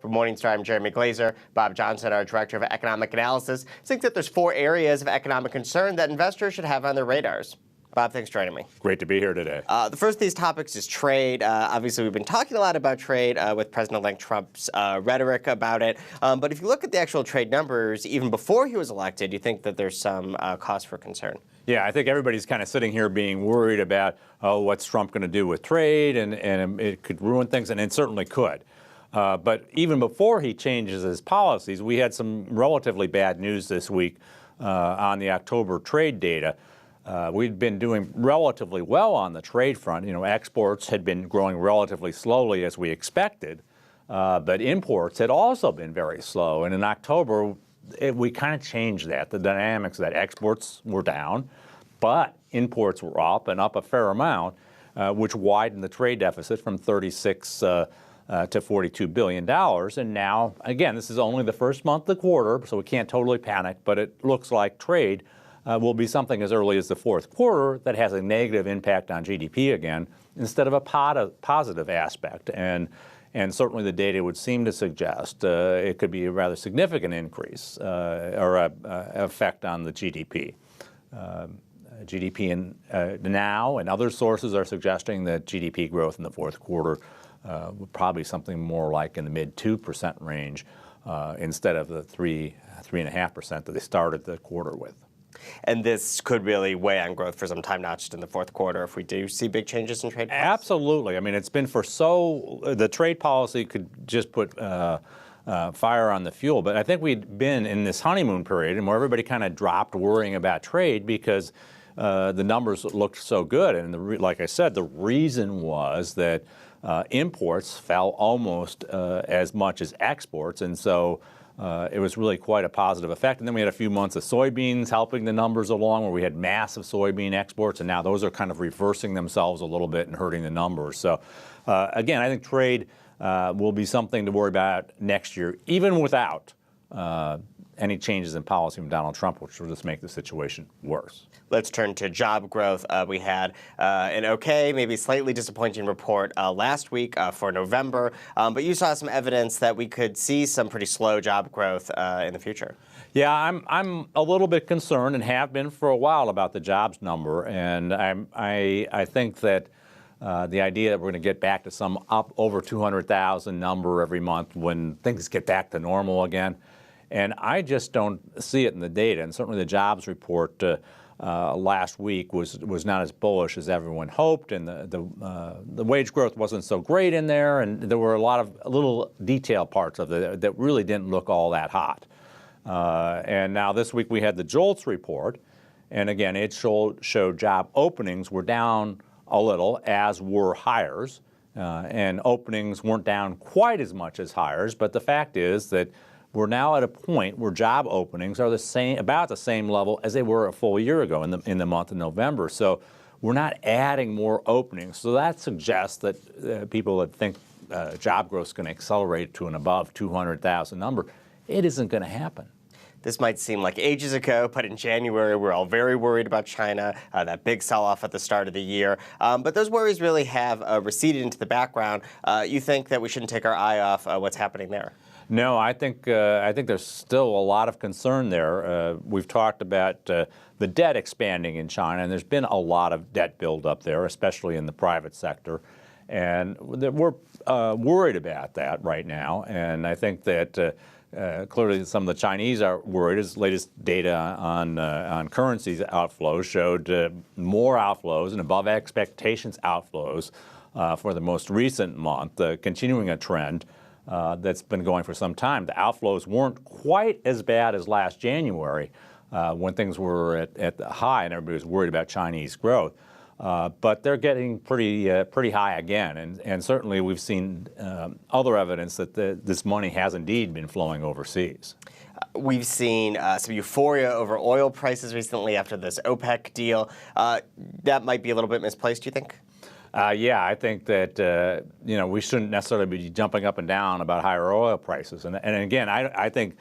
From Morningstar, I'm Jeremy Glazer. Bob Johnson, our Director of Economic Analysis, thinks that there's 4 areas of economic concern that investors should have on their radars. Bob, thanks for joining me. Great to be here today. The first of these topics is trade. Obviously, we've been talking a lot about trade with President-elect Trump's rhetoric about it. But if you look at the actual trade numbers, even before he was elected, you think that there's some cause for concern. Yeah, I think everybody's kind of sitting here being worried about, what's Trump going to do with trade, and it could ruin things, and it certainly could. But even before he changes his policies, we had some relatively bad news this week on the October trade data. We'd been doing relatively well on the trade front. You know, exports had been growing relatively slowly as we expected, but imports had also been very slow. And in October, we kind of changed that. The dynamics that exports were down, but imports were up and up a fair amount, which widened the trade deficit from 36 to $42 billion. And now, again, this is only the first month of the quarter, so we can't totally panic, but it looks like trade will be something as early as the fourth quarter that has a negative impact on GDP again, instead of a positive aspect. And certainly the data would seem to suggest it could be a rather significant increase or effect on the GDP. GDP now and other sources are suggesting that GDP growth in the fourth quarter would probably something more like in the mid 2% range instead of the 3.5% that they started the quarter with. And this could really weigh on growth for some time, not just in the fourth quarter, if we do see big changes in trade policy. Absolutely. I mean, it's been the trade policy could just put fire on the fuel. But I think we'd been in this honeymoon period and where everybody kind of dropped worrying about trade because the numbers looked so good. And like I said, the reason was that imports fell almost as much as exports. And so it was really quite a positive effect. And then we had a few months of soybeans helping the numbers along where we had massive soybean exports. And now those are kind of reversing themselves a little bit and hurting the numbers. So again, I think trade will be something to worry about next year, even without any changes in policy from Donald Trump, which will just make the situation worse. Let's turn to job growth. We had an okay, maybe slightly disappointing report last week for November, but you saw some evidence that we could see some pretty slow job growth in the future. Yeah, I'm a little bit concerned and have been for a while about the jobs number, and I think that the idea that we're going to get back to some up over 200,000 number every month when things get back to normal again. And I just don't see it in the data. And certainly the jobs report last week was not as bullish as everyone hoped. And the wage growth wasn't so great in there. And there were a lot of little detail parts of it that really didn't look all that hot. And now this week we had the JOLTS report. And again, it showed job openings were down a little, as were hires. And openings weren't down quite as much as hires. But the fact is that we're now at a point where job openings are about the same level as they were a full year ago in the month of November. So we're not adding more openings. So that suggests that people that think job growth is going to accelerate to an above 200,000 number, it isn't going to happen. This might seem like ages ago, but in January, we're all very worried about China, that big sell-off at the start of the year. But those worries really have receded into the background. You think that we shouldn't take our eye off what's happening there? No, I think there's still a lot of concern there. We've talked about the debt expanding in China, and there's been a lot of debt buildup there, especially in the private sector. And we're worried about that right now. And I think that clearly some of the Chinese are worried. As latest data on currencies outflows showed more outflows and above expectations outflows for the most recent month, continuing a trend that's been going for some time. The outflows weren't quite as bad as last January when things were at the high and everybody was worried about Chinese growth. But they're getting pretty high again. And certainly we've seen other evidence that this money has indeed been flowing overseas. We've seen some euphoria over oil prices recently after this OPEC deal. That might be a little bit misplaced, do you think? Yeah, I think that we shouldn't necessarily be jumping up and down about higher oil prices. And again, I think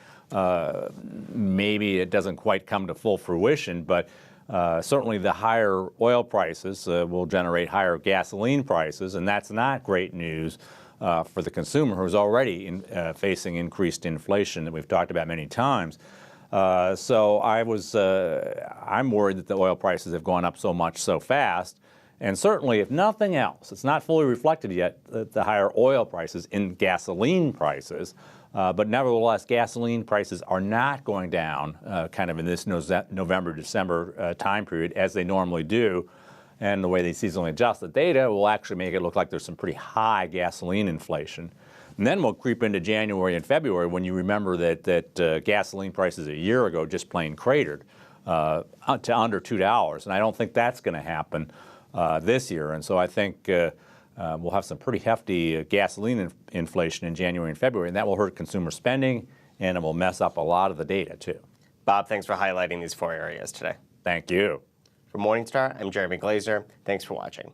maybe it doesn't quite come to full fruition, but Certainly the higher oil prices will generate higher gasoline prices, and that's not great news for the consumer who's already facing increased inflation that we've talked about many times. So I'm worried that the oil prices have gone up so much so fast. And certainly, if nothing else, it's not fully reflected yet, the higher oil prices in gasoline prices. But nevertheless, gasoline prices are not going down kind of in this November, December time period as they normally do. And the way they seasonally adjust the data will actually make it look like there's some pretty high gasoline inflation. And then we'll creep into January and February when you remember that gasoline prices a year ago just plain cratered to under $2. And I don't think that's going to happen this year. And so I think we'll have some pretty hefty gasoline inflation in January and February, and that will hurt consumer spending, and it will mess up a lot of the data, too. Bob, thanks for highlighting these 4 areas today. Thank you. For Morningstar, I'm Jeremy Glazer. Thanks for watching.